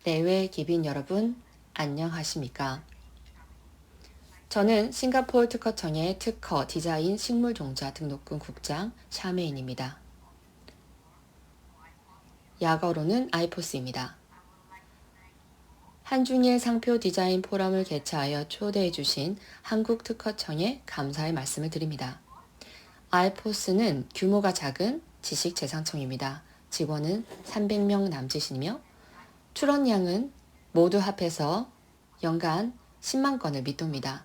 내외 기빈 여러분, 안녕하십니까? 저는 싱가포르 특허청의 특허 디자인 식물종자 등록금 국장 샤메인입니다. 약어로는 아이포스입니다. 한중일 상표 디자인 포럼을 개최하여 초대해 주신 한국특허청에 감사의 말씀을 드립니다. 아이포스는 규모가 작은 지식재산청입니다. 직원은 300명 남짓이며 출원량은 모두 합해서 연간 10만 건을 밑돕니다.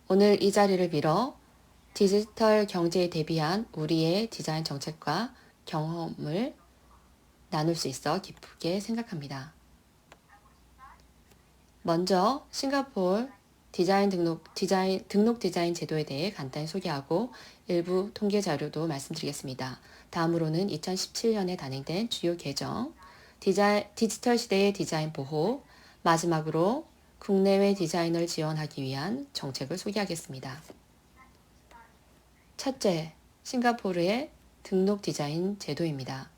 오늘 이 자리를 빌어 디지털 경제에 대비한 우리의 디자인 정책과 경험을 나눌 수 있어 기쁘게 생각합니다. 먼저 싱가포르 등록 디자인 제도에 대해 간단히 소개하고 일부 통계 자료도 말씀드리겠습니다. 다음으로는 2017년에 단행된 주요 개정, 디지털 시대의 디자인 보호, 마지막으로 국내외 디자이너를 지원하기 위한 정책을 소개하겠습니다. 첫째, 싱가포르의 등록 디자인 제도입니다.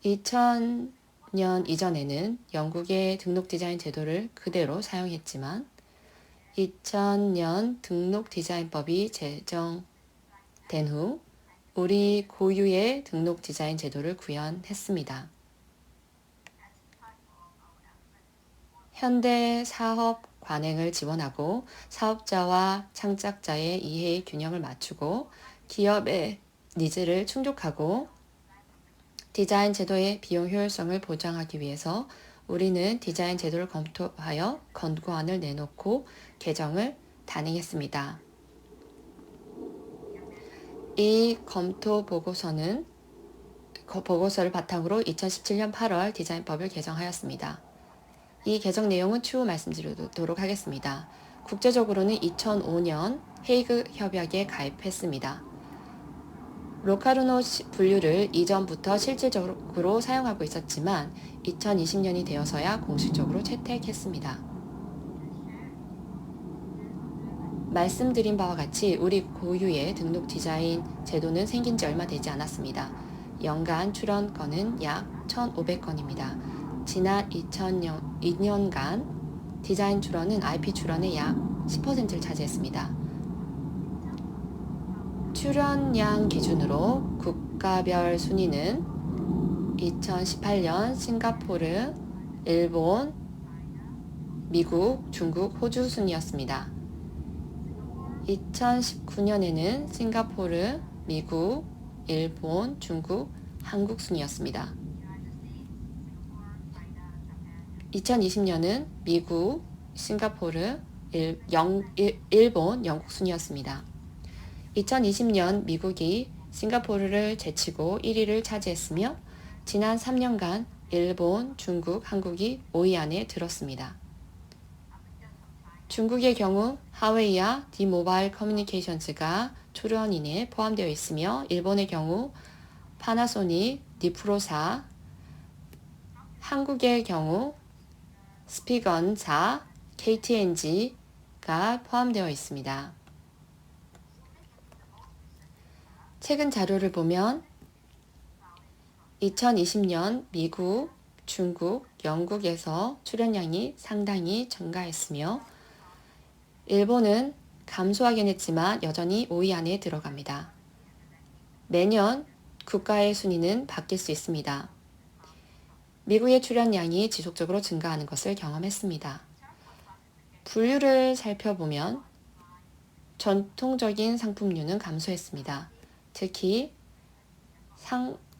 2000년 이전에는 영국의 등록 디자인 제도를 그대로 사용했지만 2000년 등록 디자인법이 제정된 후 우리 고유의 등록 디자인 제도를 구현했습니다. 현대 사업 관행을 지원하고 사업자와 창작자의 이해의 균형을 맞추고 기업의 니즈를 충족하고 디자인 제도의 비용 효율성을 보장하기 위해서 우리는 디자인 제도를 검토하여 권고안을 내놓고 개정을 단행했습니다. 이 검토 보고서를 바탕으로 2017년 8월 디자인법을 개정하였습니다. 이 개정 내용은 추후 말씀드리도록 하겠습니다. 국제적으로는 2005년 헤이그 협약에 가입했습니다. 로카르노 분류를 이전부터 실질적으로 사용하고 있었지만 2020년이 되어서야 공식적으로 채택했습니다. 말씀드린 바와 같이 우리 고유의 등록 디자인 제도는 생긴 지 얼마 되지 않았습니다. 연간 출원 건은 약 1,500건입니다. 지난 2년간 디자인 출원은 IP 출원의 약 10%를 차지했습니다. 출원량 기준으로 국가별 순위는 2018년 싱가포르, 일본, 미국, 중국, 호주 순이었습니다. 2019년에는 싱가포르, 미국, 일본, 중국, 한국 순이었습니다. 2020년은 미국, 싱가포르, 일본, 영국 순이었습니다. 2020년 미국이 싱가포르를 제치고 1위를 차지했으며 지난 3년간 일본, 중국, 한국이 5위 안에 들었습니다. 중국의 경우 하웨이와 디모바일 커뮤니케이션즈가 출원인에 포함되어 있으며 일본의 경우 파나소닉, 니프로사, 한국의 경우 스피건사, KTNG가 포함되어 있습니다. 최근 자료를 보면 2020년 미국, 중국, 영국에서 출연량이 상당히 증가했으며 일본은 감소하긴 했지만 여전히 5위 안에 들어갑니다. 매년 국가의 순위는 바뀔 수 있습니다. 미국의 출연량이 지속적으로 증가하는 것을 경험했습니다. 분류를 살펴보면 전통적인 상품류는 감소했습니다. 특히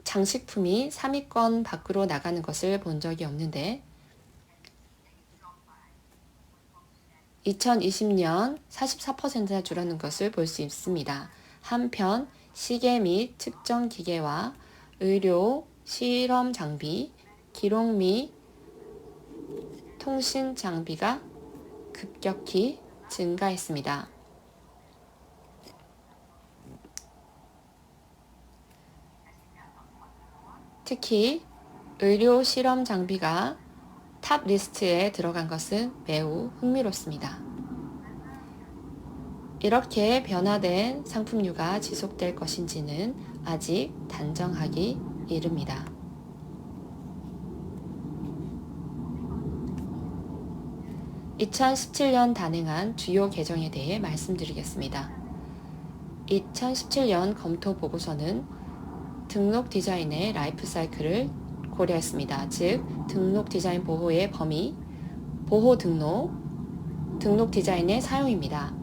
장식품이 3위권 밖으로 나가는 것을 본 적이 없는데 2020년 44%나 줄어든 것을 볼 수 있습니다. 한편 시계 및 측정 기계와 의료, 실험 장비, 기록 및 통신 장비가 급격히 증가했습니다. 특히 의료 실험 장비가 탑 리스트에 들어간 것은 매우 흥미롭습니다. 이렇게 변화된 상품류가 지속될 것인지는 아직 단정하기 이릅니다. 2017년 단행한 주요 개정에 대해 말씀드리겠습니다. 2017년 검토 보고서는 등록 디자인의 라이프 사이클을 고려했습니다. 즉, 등록 디자인 보호의 범위, 보호 등록, 등록 디자인의 사용입니다.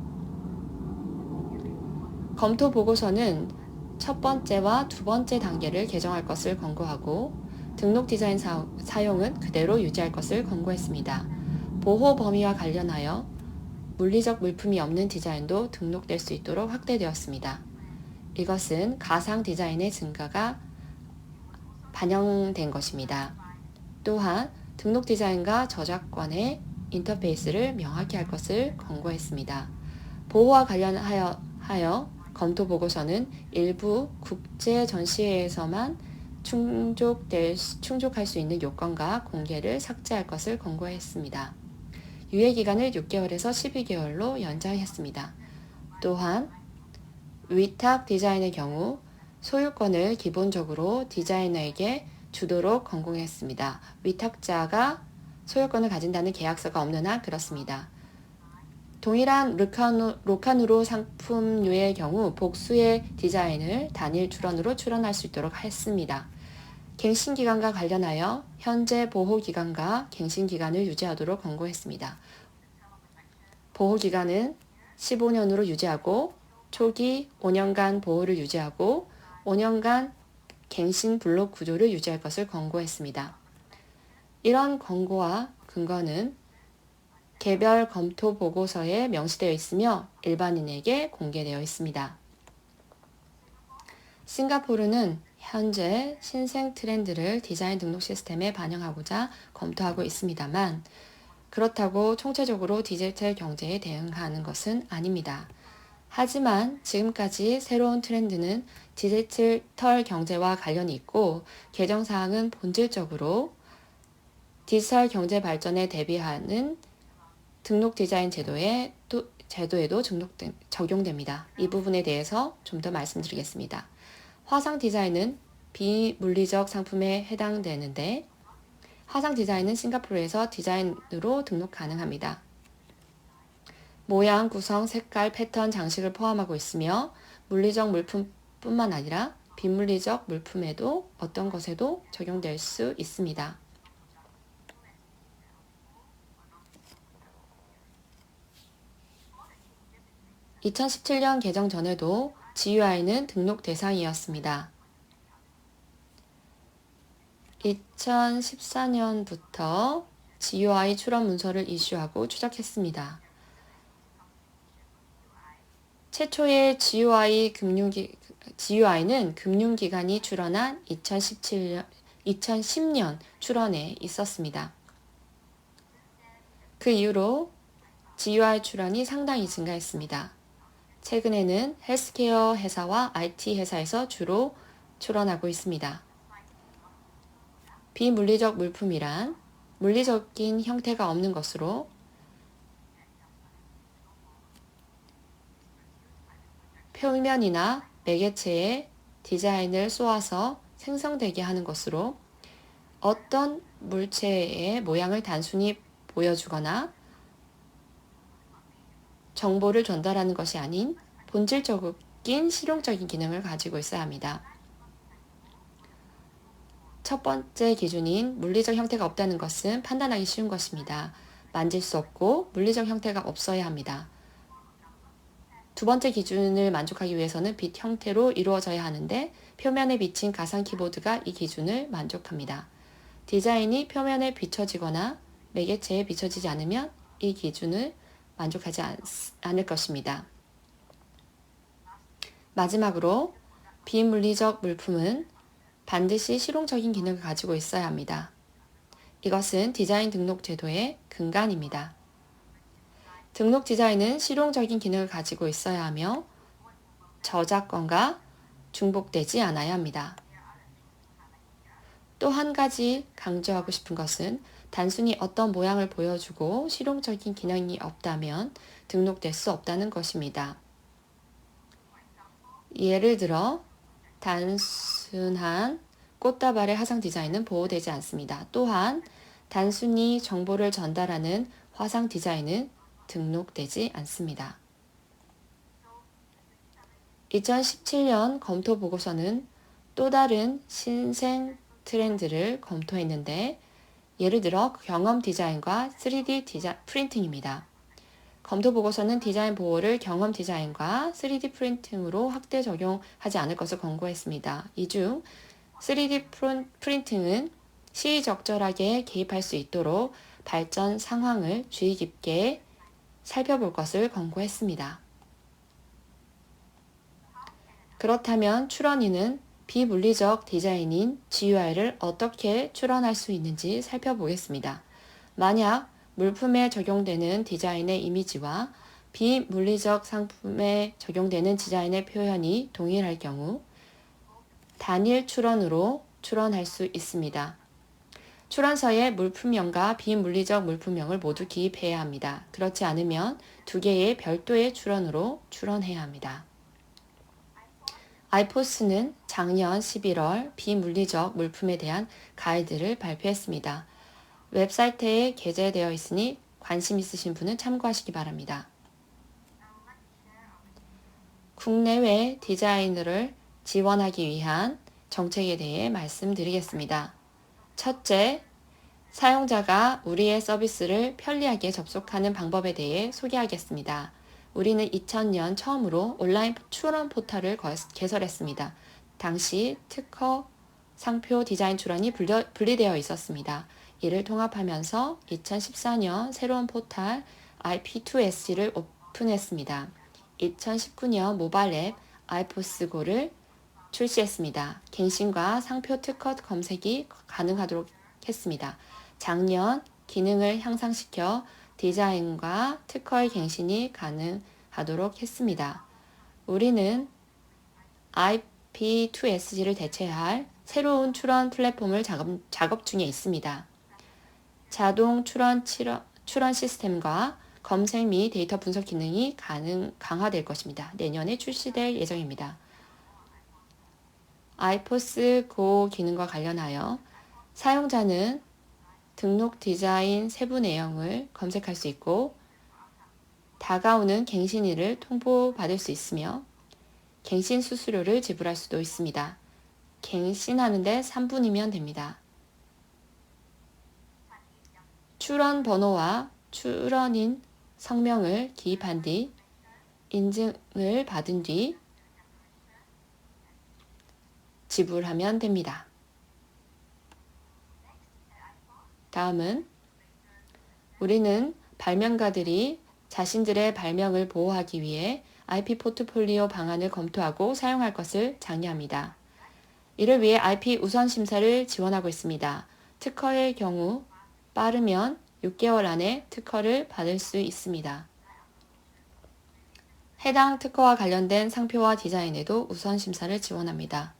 검토 보고서는 첫 번째와 두 번째 단계를 개정할 것을 권고하고 등록 디자인 사용은 그대로 유지할 것을 권고했습니다. 보호 범위와 관련하여 물리적 물품이 없는 디자인도 등록될 수 있도록 확대되었습니다. 이것은 가상 디자인의 증가가 반영된 것입니다. 또한 등록 디자인과 저작권의 인터페이스를 명확히 할 것을 권고했습니다. 보호와 관련하여 검토 보고서는 일부 국제 전시회에서만 충족할 수 있는 요건과 공개를 삭제할 것을 권고했습니다. 유예 기간을 6개월에서 12개월로 연장했습니다. 또한 위탁 디자인의 경우 소유권을 기본적으로 디자이너에게 주도록 권고했습니다. 위탁자가 소유권을 가진다는 계약서가 없는 한 그렇습니다. 동일한 로칸으로 상품류의 경우 복수의 디자인을 단일 출원으로 출원할 수 있도록 했습니다. 갱신기간과 관련하여 현재 보호기간과 갱신기간을 유지하도록 권고했습니다. 보호기간은 15년으로 유지하고 초기 5년간 보호를 유지하고 5년간 갱신 블록 구조를 유지할 것을 권고했습니다. 이런 권고와 근거는 개별 검토 보고서에 명시되어 있으며 일반인에게 공개되어 있습니다. 싱가포르는 현재 신생 트렌드를 디자인 등록 시스템에 반영하고자 검토하고 있습니다만 그렇다고 총체적으로 디지털 경제에 대응하는 것은 아닙니다. 하지만 지금까지 새로운 트렌드는 디지털 경제와 관련이 있고 개정사항은 본질적으로 디지털 경제 발전에 대비하는 등록 디자인 제도에도 적용됩니다. 이 부분에 대해서 좀 더 말씀드리겠습니다. 화상 디자인은 비물리적 상품에 해당되는데 화상 디자인은 싱가포르에서 디자인으로 등록 가능합니다. 모양, 구성, 색깔, 패턴, 장식을 포함하고 있으며 물리적 물품뿐만 아니라 비물리적 물품에도 어떤 것에도 적용될 수 있습니다. (2017년) 개정 전에도 GUI는 등록 대상이었습니다. 2014년부터 GUI 출원 문서를 이슈하고 추적했습니다. 최초의 GUI는 금융기관이 출원한 2010년 출원에 있었습니다. 그 이후로 GUI 출원이 상당히 증가했습니다. 최근에는 헬스케어 회사와 IT 회사에서 주로 출원하고 있습니다. 비물리적 물품이란 물리적인 형태가 없는 것으로 표면이나 매개체에 디자인을 쏘아서 생성되게 하는 것으로 어떤 물체의 모양을 단순히 보여주거나 정보를 전달하는 것이 아닌 본질적인 실용적인 기능을 가지고 있어야 합니다. 첫 번째 기준인 물리적 형태가 없다는 것은 판단하기 쉬운 것입니다. 만질 수 없고 물리적 형태가 없어야 합니다. 두 번째 기준을 만족하기 위해서는 빛 형태로 이루어져야 하는데 표면에 비친 가상 키보드가 이 기준을 만족합니다. 디자인이 표면에 비춰지거나 매개체에 비춰지지 않으면 이 기준을 만족하지 않을 것입니다. 마지막으로 비물리적 물품은 반드시 실용적인 기능을 가지고 있어야 합니다. 이것은 디자인 등록 제도의 근간입니다. 등록 디자인은 실용적인 기능을 가지고 있어야 하며 저작권과 중복되지 않아야 합니다. 또 한 가지 강조하고 싶은 것은 단순히 어떤 모양을 보여주고 실용적인 기능이 없다면 등록될 수 없다는 것입니다. 예를 들어 단순한 꽃다발의 화상 디자인은 보호되지 않습니다. 또한 단순히 정보를 전달하는 화상 디자인은 등록되지 않습니다. 2017년 검토 보고서는 또 다른 신생 트렌드를 검토했는데 예를 들어 경험 디자인과 3D 프린팅입니다. 검토 보고서는 디자인 보호를 경험 디자인과 3D 프린팅으로 확대 적용하지 않을 것을 권고했습니다. 이 중 3D 프린팅은 시의적절하게 개입할 수 있도록 발전 상황을 주의 깊게 살펴볼 것을 권고했습니다. 그렇다면 출원인은 비물리적 디자인인 GUI를 어떻게 출원할 수 있는지 살펴보겠습니다. 만약 물품에 적용되는 디자인의 이미지와 비물리적 상품에 적용되는 디자인의 표현이 동일할 경우 단일 출원으로 출원할 수 있습니다. 출원서에 물품명과 비물리적 물품명을 모두 기입해야 합니다. 그렇지 않으면 두 개의 별도의 출원으로 출원해야 합니다. 아이포스는 작년 11월 비물리적 물품에 대한 가이드를 발표했습니다. 웹사이트에 게재되어 있으니 관심 있으신 분은 참고하시기 바랍니다. 국내외 디자이너를 지원하기 위한 정책에 대해 말씀드리겠습니다. 첫째, 사용자가 우리의 서비스를 편리하게 접속하는 방법에 대해 소개하겠습니다. 우리는 2000년 처음으로 온라인 출원 포털을 개설했습니다. 당시 특허, 상표, 디자인 출원이 분리되어 있었습니다. 이를 통합하면서 2014년 새로운 포털 IP2SG를 오픈했습니다. 2019년 모바일 앱 아이포스고를 출시했습니다. 갱신과 상표 특허 검색이 가능하도록 했습니다. 작년 기능을 향상시켜 디자인과 특허의 갱신이 가능하도록 했습니다. 우리는 IP2SG를 대체할 새로운 출원 플랫폼을 작업 중에 있습니다. 자동 출원 시스템과 검색 및 데이터 분석 기능이 강화될 것입니다. 내년에 출시될 예정입니다. 아이포스 고 기능과 관련하여 사용자는 등록 디자인 세부 내용을 검색할 수 있고 다가오는 갱신일을 통보받을 수 있으며 갱신 수수료를 지불할 수도 있습니다. 갱신하는데 3분이면 됩니다. 출원 번호와 출원인 성명을 기입한 뒤 인증을 받은 뒤 지불하면 됩니다. 다음은 우리는 발명가들이 자신들의 발명을 보호하기 위해 IP 포트폴리오 방안을 검토하고 사용할 것을 장려합니다. 이를 위해 IP 우선 심사를 지원하고 있습니다. 특허의 경우 빠르면 6개월 안에 특허를 받을 수 있습니다. 해당 특허와 관련된 상표와 디자인에도 우선 심사를 지원합니다.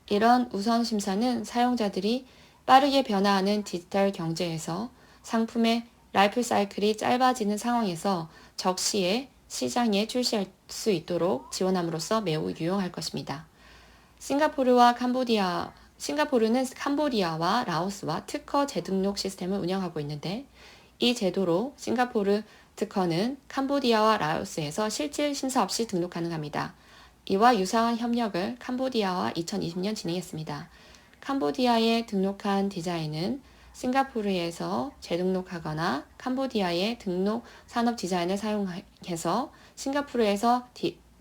이런 우선 심사는 사용자들이 빠르게 변화하는 디지털 경제에서 상품의 라이프 사이클이 짧아지는 상황에서 적시에 시장에 출시할 수 있도록 지원함으로써 매우 유용할 것입니다. 싱가포르는 캄보디아와 라오스와 특허 재등록 시스템을 운영하고 있는데 이 제도로 싱가포르 특허는 캄보디아와 라오스에서 실질 심사 없이 등록 가능합니다. 이와 유사한 협력을 캄보디아와 2020년 진행했습니다. 캄보디아에 등록한 디자인은 싱가포르에서 재등록하거나 캄보디아의 등록 산업 디자인을 사용해서 싱가포르에서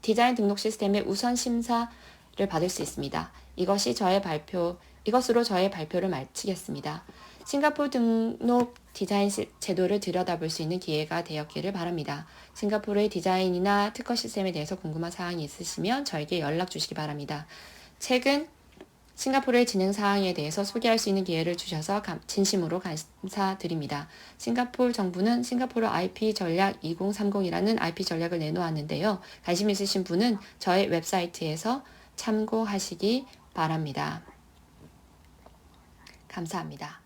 디자인 등록 시스템의 우선 심사를 받을 수 있습니다. 이것으로 저의 발표를 마치겠습니다. 싱가포르 등록 디자인 제도를 들여다볼 수 있는 기회가 되었기를 바랍니다. 싱가포르의 디자인이나 특허 시스템에 대해서 궁금한 사항이 있으시면 저에게 연락 주시기 바랍니다. 최근 싱가포르의 진행 사항에 대해서 소개할 수 있는 기회를 주셔서 진심으로 감사드립니다. 싱가포르 정부는 싱가포르 IP 전략 2030이라는 IP 전략을 내놓았는데요. 관심 있으신 분은 저의 웹사이트에서 참고하시기 바랍니다. 감사합니다.